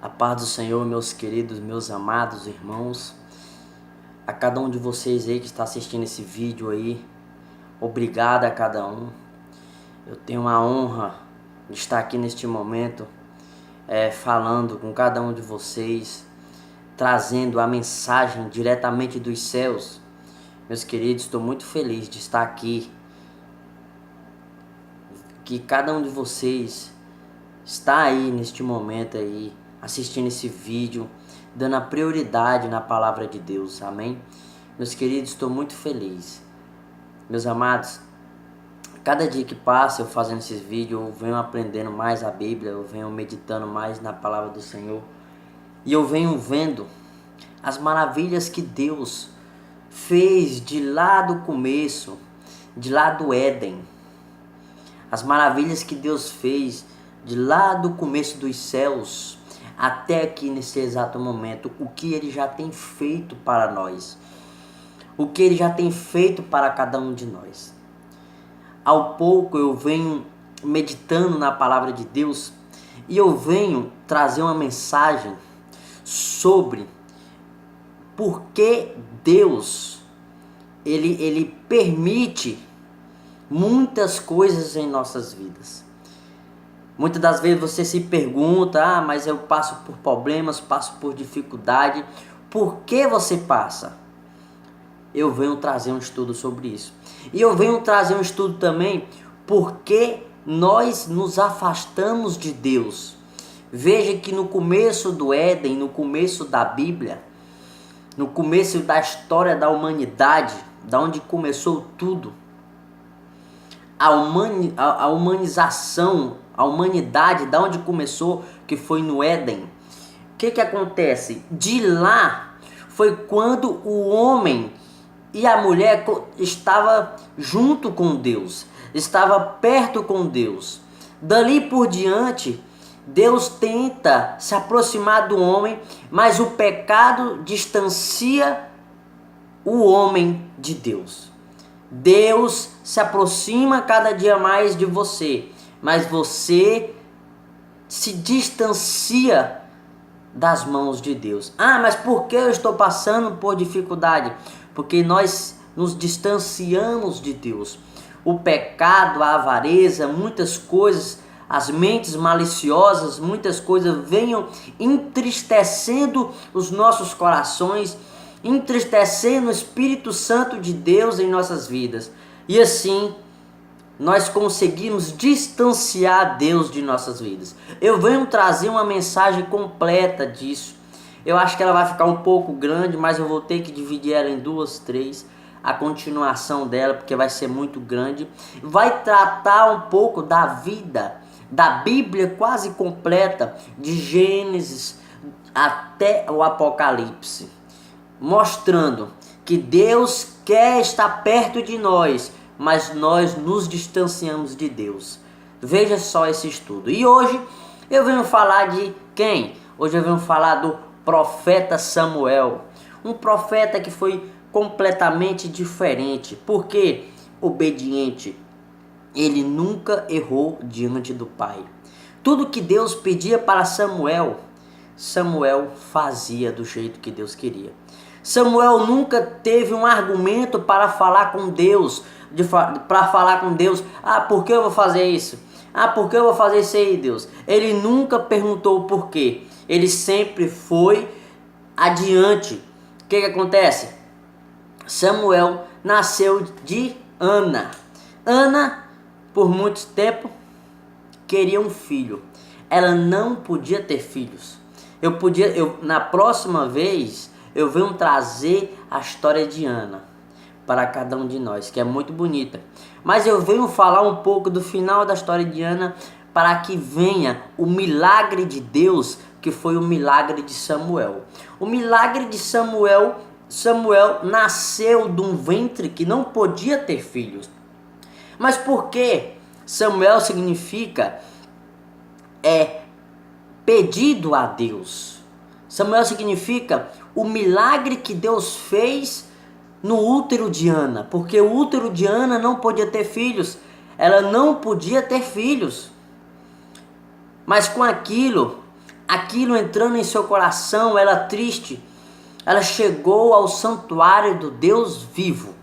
A paz do Senhor, meus queridos, meus amados irmãos, a cada um de vocês aí que está assistindo esse vídeo aí, obrigado a cada um. Eu tenho a honra de estar aqui neste momento, falando com cada um de vocês, trazendo a mensagem diretamente dos céus. Meus queridos, estou muito feliz de estar aqui, que cada um de vocês está aí neste momento aí, assistindo esse vídeo, dando a prioridade na palavra de Deus, amém? Meus queridos, estou muito feliz. Meus amados, cada dia que passa eu fazendo esses vídeos, eu venho aprendendo mais a Bíblia, eu venho meditando mais na palavra do Senhor, e eu venho vendo as maravilhas que Deus fez de lá do começo, de lá do Éden, as maravilhas que Deus fez de lá do começo dos céus até aqui nesse exato momento, o que Ele já tem feito para nós, o que Ele já tem feito para cada um de nós. Ao pouco eu venho meditando na palavra de Deus e eu venho trazer uma mensagem sobre por que Deus ele permite muitas coisas em nossas vidas. Muitas das vezes você se pergunta, mas eu passo por problemas, passo por dificuldade. Por que você passa? Eu venho trazer um estudo sobre isso. E eu venho trazer um estudo também porque nós nos afastamos de Deus. Veja que no começo do Éden, no começo da Bíblia, no começo da história da humanidade, da onde começou tudo, a humanização, a humanidade, da onde começou, que foi no Éden. O que acontece? De lá foi quando o homem e a mulher estava junto com Deus, estava perto com Deus. Dali por diante, Deus tenta se aproximar do homem, mas o pecado distancia o homem de Deus. Deus se aproxima cada dia mais de você, mas você se distancia das mãos de Deus. Mas por que eu estou passando por dificuldade? Porque nós nos distanciamos de Deus. O pecado, a avareza, muitas coisas, as mentes maliciosas, muitas coisas venham entristecendo os nossos corações, entristecendo o Espírito Santo de Deus em nossas vidas. E assim, nós conseguimos distanciar Deus de nossas vidas. Eu venho trazer uma mensagem completa disso. Eu acho que ela vai ficar um pouco grande, mas eu vou ter que dividir ela em 2, 3. A continuação dela, porque vai ser muito grande. Vai tratar um pouco da vida, da Bíblia quase completa, de Gênesis até o Apocalipse, mostrando que Deus quer estar perto de nós, mas nós nos distanciamos de Deus. Veja só esse estudo. E hoje eu venho falar de quem? Hoje eu venho falar do profeta Samuel. Um profeta que foi completamente diferente, porque obediente. Ele nunca errou diante do Pai. Tudo que Deus pedia para Samuel, Samuel fazia do jeito que Deus queria. Samuel nunca teve um argumento para falar com Deus, por que eu vou fazer isso? Por que eu vou fazer isso aí, Deus? Ele nunca perguntou o porquê. Ele sempre foi adiante. O que acontece? Samuel nasceu de Ana. Ana, por muito tempo, queria um filho. Ela não podia ter filhos. Na próxima vez, eu venho trazer a história de Ana para cada um de nós, que é muito bonita. Mas eu venho falar um pouco do final da história de Ana, para que venha o milagre de Deus, que foi o milagre de Samuel. O milagre de Samuel nasceu de um ventre que não podia ter filhos. Mas por que Samuel significa pedido a Deus? Samuel significa o milagre que Deus fez no útero de Ana, porque o útero de Ana não podia ter filhos, ela não podia ter filhos. Mas com aquilo, aquilo entrando em seu coração, ela triste, ela chegou ao santuário do Deus vivo.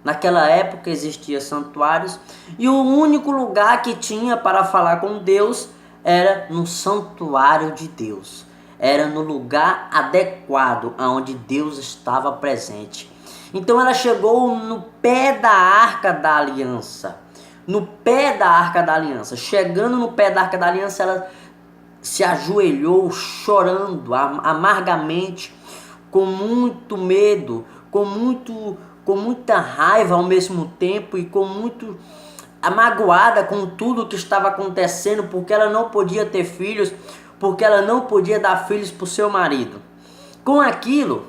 Naquela época existiam santuários e o único lugar que tinha para falar com Deus era no santuário de Deus. Era no lugar adequado aonde Deus estava presente. Então ela chegou no pé da Arca da Aliança. No pé da Arca da Aliança. Chegando no pé da Arca da Aliança, ela se ajoelhou chorando amargamente, com muito medo, com muita raiva ao mesmo tempo e com muito magoada com tudo que estava acontecendo, porque ela não podia ter filhos, porque ela não podia dar filhos para o seu marido. Com aquilo,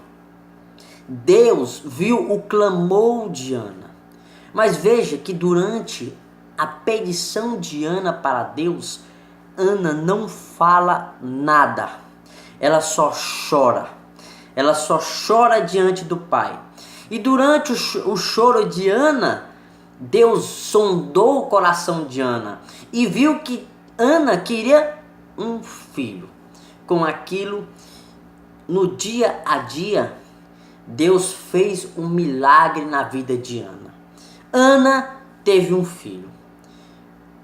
Deus viu o clamor de Ana. Mas veja que durante a petição de Ana para Deus, Ana não fala nada. Ela só chora. Ela só chora diante do Pai. E durante o choro de Ana, Deus sondou o coração de Ana e viu que Ana queria um filho. Com aquilo, no dia a dia, Deus fez um milagre na vida de Ana. Ana teve um filho.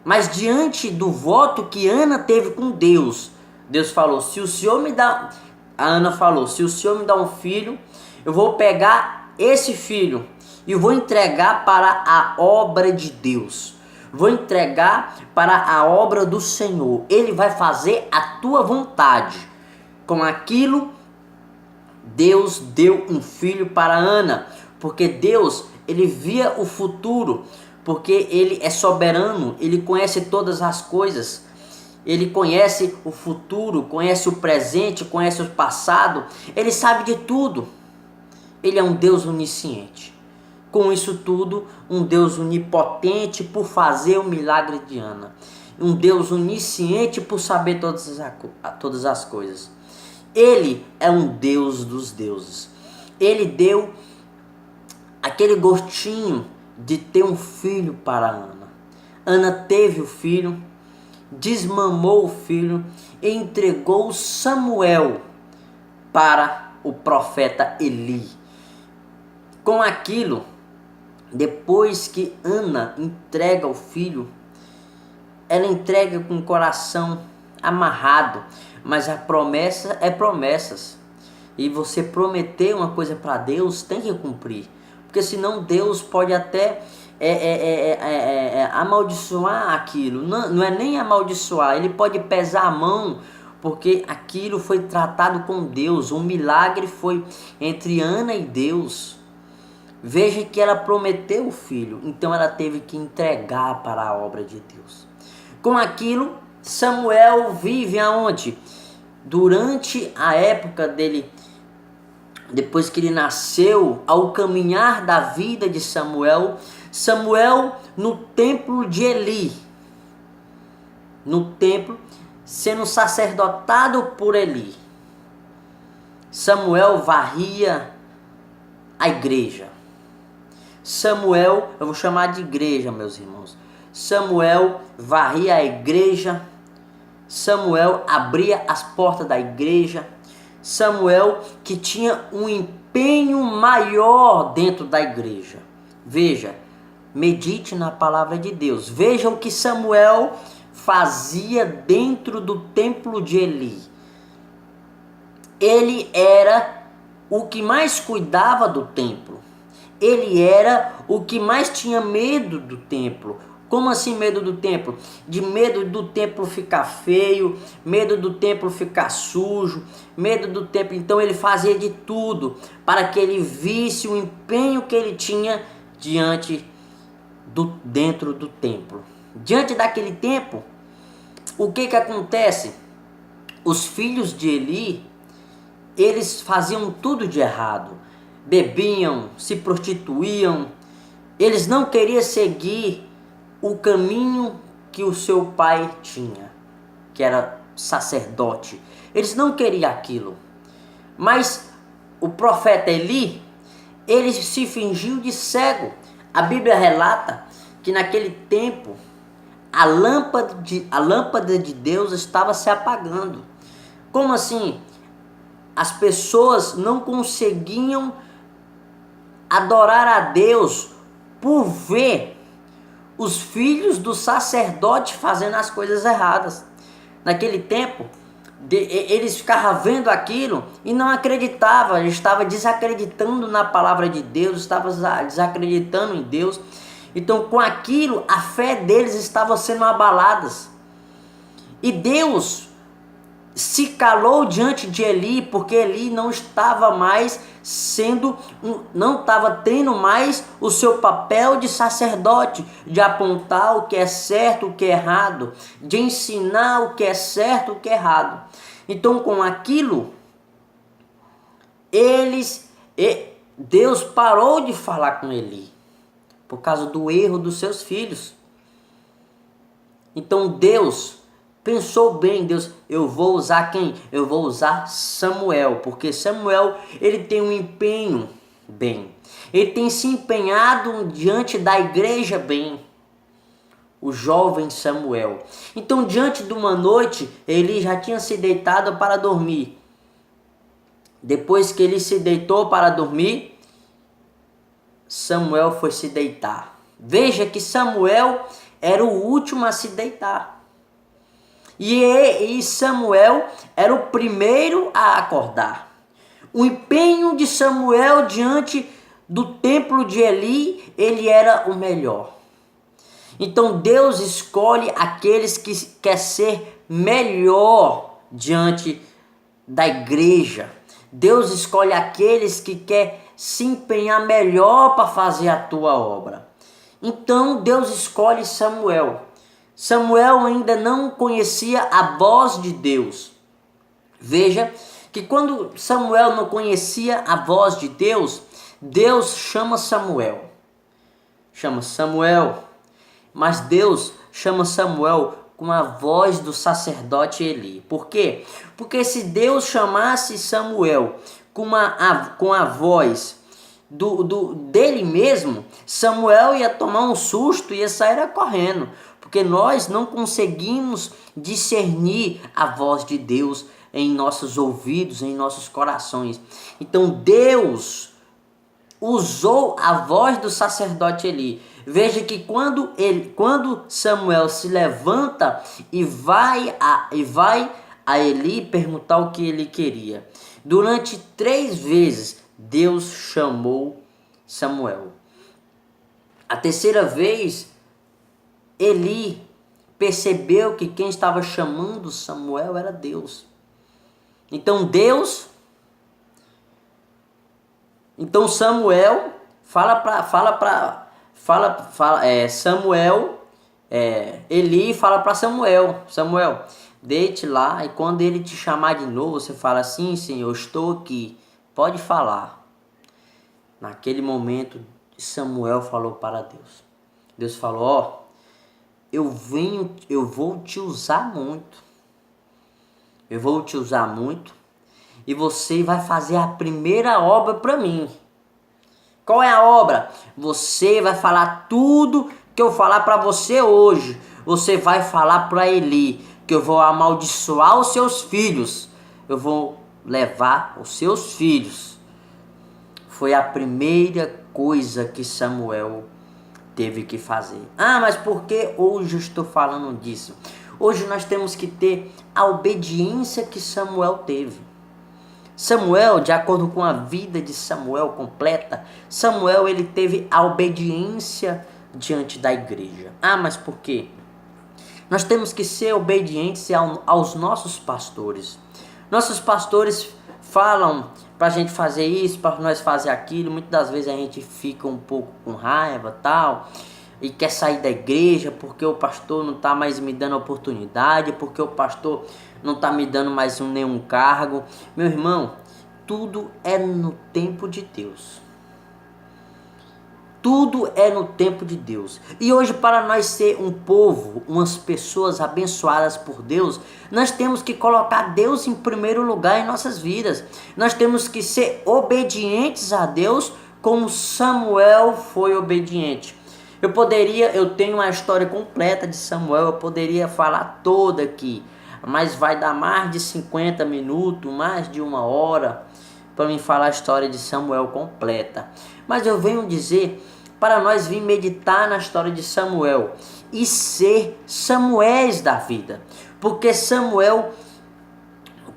Mas diante do voto que Ana teve com Deus, Deus falou: se o Senhor me dá... A Ana falou: se o Senhor me dá um filho, eu vou pegar esse filho e vou entregar para a obra de Deus. Vou entregar para a obra do Senhor. Ele vai fazer a tua vontade. Com aquilo, Deus deu um filho para Ana, porque Deus, ele via o futuro, porque ele é soberano, ele conhece todas as coisas. Ele conhece o futuro, conhece o presente, conhece o passado, ele sabe de tudo. Ele é um Deus onisciente. Com isso tudo, um Deus onipotente por fazer o milagre de Ana. Um Deus onisciente por saber todas as coisas. Ele é um Deus dos deuses. Ele deu aquele gostinho de ter um filho para Ana. Ana teve o filho, desmamou o filho e entregou Samuel para o profeta Eli. Com aquilo, depois que Ana entrega o filho, ela entrega com o coração amarrado, mas a promessa é promessas. E você prometer uma coisa para Deus, tem que cumprir. Porque senão Deus pode até amaldiçoar aquilo. Não é nem amaldiçoar, ele pode pesar a mão, porque aquilo foi tratado com Deus. Um milagre foi entre Ana e Deus. Veja que ela prometeu o filho, então ela teve que entregar para a obra de Deus. Com aquilo, Samuel vive aonde? Durante a época dele, depois que ele nasceu, ao caminhar da vida de Samuel, Samuel no templo de Eli, no templo, sendo sacerdotado por Eli. Samuel varria a igreja. Samuel, eu vou chamar de igreja, meus irmãos. Samuel varria a igreja. Samuel abria as portas da igreja. Samuel que tinha um empenho maior dentro da igreja. Veja, medite na palavra de Deus. Veja o que Samuel fazia dentro do templo de Eli. Ele era o que mais cuidava do templo. Ele era o que mais tinha medo do templo. Como assim medo do templo? De medo do templo ficar feio, medo do templo ficar sujo, medo do templo. Então ele fazia de tudo para que ele visse o empenho que ele tinha dentro do templo. Diante daquele templo, o que acontece? Os filhos de Eli, eles faziam tudo de errado. Bebiam, se prostituíam. Eles não queriam seguir o caminho que o seu pai tinha, que era sacerdote. Eles não queriam aquilo. Mas o profeta Eli, ele se fingiu de cego. A Bíblia relata que naquele tempo a lâmpada de Deus estava se apagando. Como assim? As pessoas não conseguiam adorar a Deus por ver os filhos do sacerdote fazendo as coisas erradas. Naquele tempo, eles ficavam vendo aquilo e não acreditavam, eles estavam desacreditando na palavra de Deus, estavam desacreditando em Deus. Então, com aquilo, a fé deles estava sendo abalada. E Deus se calou diante de Eli, porque Eli não estava mais não estava tendo mais o seu papel de sacerdote, de apontar o que é certo, o que é errado, de ensinar o que é certo, o que é errado. Então, com aquilo, Deus parou de falar com Eli, por causa do erro dos seus filhos. Então Deus pensou bem, eu vou usar quem? Eu vou usar Samuel, porque Samuel, ele tem um empenho bem. Ele tem se empenhado diante da igreja bem. O jovem Samuel. Então, diante de uma noite, ele já tinha se deitado para dormir. Depois que ele se deitou para dormir, Samuel foi se deitar. Veja que Samuel era o último a se deitar. E Samuel era o primeiro a acordar. O empenho de Samuel diante do templo de Eli, ele era o melhor. Então Deus escolhe aqueles que quer ser melhor diante da igreja. Deus escolhe aqueles que quer se empenhar melhor para fazer a tua obra. Então Deus escolhe Samuel. Samuel ainda não conhecia a voz de Deus. Veja que quando Samuel não conhecia a voz de Deus, Deus chama Samuel. Chama Samuel. Mas Deus chama Samuel com a voz do sacerdote Eli. Por quê? Porque se Deus chamasse Samuel com a voz dele mesmo, Samuel ia tomar um susto e ia sair correndo. Porque nós não conseguimos discernir a voz de Deus em nossos ouvidos, em nossos corações. Então Deus usou a voz do sacerdote Eli. Veja que quando Samuel se levanta e vai a Eli perguntar o que ele queria. Durante 3 vezes Deus chamou Samuel. A terceira vez, Eli percebeu que quem estava chamando Samuel era Deus. Então Samuel Eli fala para Samuel, deite lá, e quando ele te chamar de novo, você fala assim: Senhor, estou aqui, pode falar. Naquele momento, Samuel falou para Deus. Deus falou: eu vou te usar muito. Eu vou te usar muito. E você vai fazer a primeira obra para mim. Qual é a obra? Você vai falar tudo que eu falar para você hoje. Você vai falar para Eli que eu vou amaldiçoar os seus filhos. Eu vou levar os seus filhos. Foi a primeira coisa que Samuel teve que fazer. Ah, mas por que hoje eu estou falando disso? Hoje nós temos que ter a obediência que Samuel teve. Samuel, de acordo com a vida de Samuel completa, Samuel ele teve a obediência diante da igreja. Ah, mas por quê? Nós temos que ser obedientes aos nossos pastores. Nossos pastores falam para a gente fazer isso, para nós fazer aquilo. Muitas das vezes a gente fica um pouco com raiva tal, e quer sair da igreja porque o pastor não está mais me dando oportunidade, porque o pastor não está me dando mais nenhum cargo. Meu irmão, tudo é no tempo de Deus. Tudo é no tempo de Deus. E hoje, para nós ser um povo, umas pessoas abençoadas por Deus, nós temos que colocar Deus em primeiro lugar em nossas vidas. Nós temos que ser obedientes a Deus como Samuel foi obediente. Eu tenho uma história completa de Samuel, eu poderia falar toda aqui. mas vai dar mais de 50 minutos, mais de 1 hora, para me falar a história de Samuel completa. Mas eu venho dizer para nós vir meditar na história de Samuel e ser Samuéis da vida. Porque Samuel,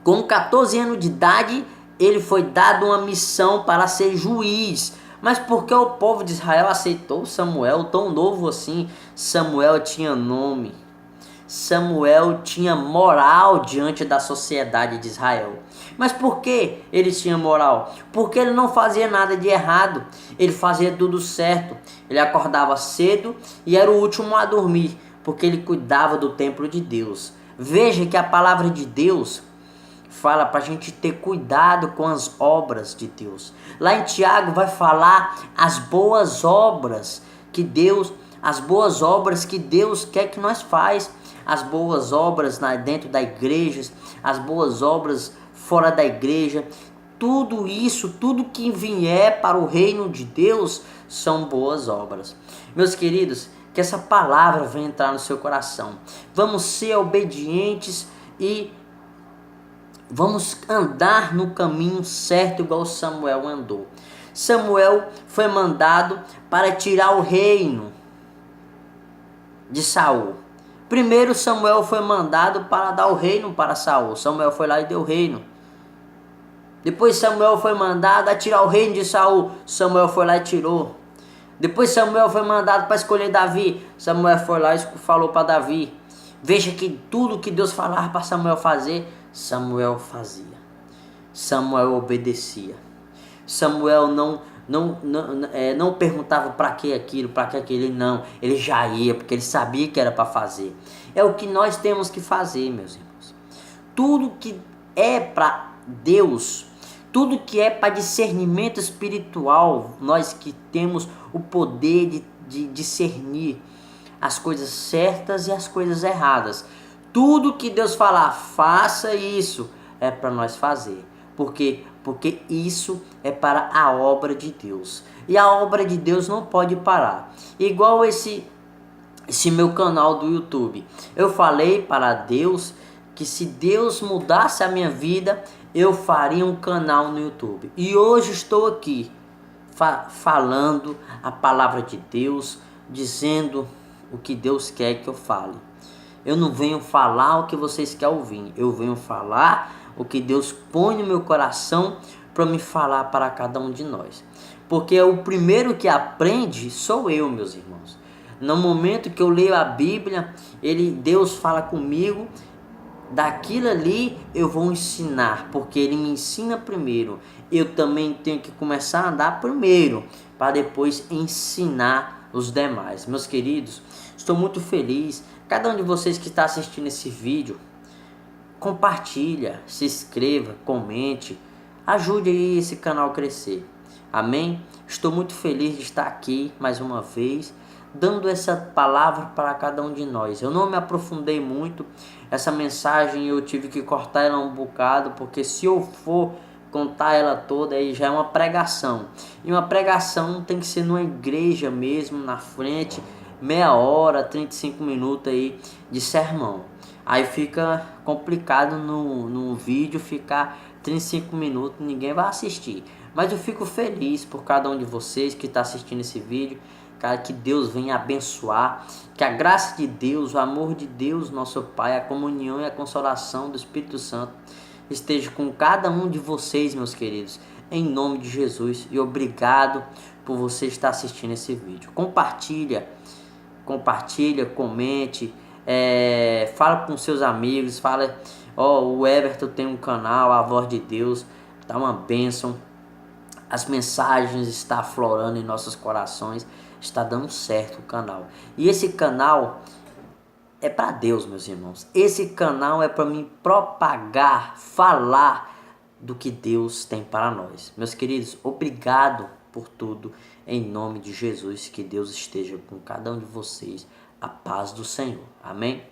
com 14 anos de idade, ele foi dado uma missão para ser juiz. Mas porque o povo de Israel aceitou Samuel tão novo assim? Samuel tinha nome. Samuel tinha moral diante da sociedade de Israel. Mas por que ele tinha moral? Porque ele não fazia nada de errado. Ele fazia tudo certo. Ele acordava cedo e era o último a dormir, porque ele cuidava do templo de Deus. Veja que a palavra de Deus fala para a gente ter cuidado com as obras de Deus. Lá em Tiago vai falar as boas obras que Deus quer que nós faz. As boas obras dentro da igreja, as boas obras fora da igreja. Tudo isso, tudo que vier para o reino de Deus são boas obras. Meus queridos, que essa palavra venha entrar no seu coração. Vamos ser obedientes e vamos andar no caminho certo, igual Samuel andou. Samuel foi mandado para tirar o reino de Saul. Primeiro Samuel foi mandado para dar o reino para Saul. Samuel foi lá e deu o reino. Depois Samuel foi mandado a tirar o reino de Saul. Samuel foi lá e tirou. Depois Samuel foi mandado para escolher Davi. Samuel foi lá e falou para Davi. Veja que tudo que Deus falava para Samuel fazer, Samuel fazia. Samuel obedecia. Samuel não perguntava para que aquilo, para que aquele, não. Ele já ia, porque ele sabia que era para fazer. É o que nós temos que fazer, meus irmãos. Tudo que é para Deus, tudo que é para discernimento espiritual, nós que temos o poder de discernir as coisas certas e as coisas erradas. Tudo que Deus falar, faça isso, é para nós fazer. Porque isso é para a obra de Deus. E a obra de Deus não pode parar. Igual esse meu canal do YouTube. Eu falei para Deus que se Deus mudasse a minha vida, eu faria um canal no YouTube. E hoje estou aqui falando a palavra de Deus, dizendo o que Deus quer que eu fale. Eu não venho falar o que vocês querem ouvir. Eu venho falar o que Deus põe no meu coração para me falar para cada um de nós. Porque o primeiro que aprende sou eu, meus irmãos. No momento que eu leio a Bíblia, Deus fala comigo, daquilo ali eu vou ensinar, porque Ele me ensina primeiro. Eu também tenho que começar a andar primeiro, para depois ensinar os demais. Meus queridos, estou muito feliz. Cada um de vocês que está assistindo esse vídeo, compartilha, se inscreva, comente, ajude aí esse canal a crescer. Amém? Estou muito feliz de estar aqui mais uma vez, dando essa palavra para cada um de nós. Eu não me aprofundei muito, essa mensagem eu tive que cortar ela um bocado, porque se eu for contar ela toda, aí já é uma pregação. E uma pregação tem que ser numa igreja mesmo, na frente, meia hora, 35 minutos aí de sermão. Aí fica complicado no vídeo ficar 35 minutos, ninguém vai assistir. Mas eu fico feliz por cada um de vocês que está assistindo esse vídeo. Cara, que Deus venha abençoar, que a graça de Deus, o amor de Deus, nosso Pai, a comunhão e a consolação do Espírito Santo esteja com cada um de vocês, meus queridos, em nome de Jesus. E obrigado por você estar assistindo esse vídeo. Compartilha, comente, fala com seus amigos, fala, o Everton tem um canal, a Voz de Deus, tá uma bênção. As mensagens estão aflorando em nossos corações, está dando certo o canal. E esse canal é para Deus, meus irmãos. Esse canal é para mim propagar, falar do que Deus tem para nós. Meus queridos, obrigado por tudo. Em nome de Jesus, que Deus esteja com cada um de vocês. A paz do Senhor. Amém?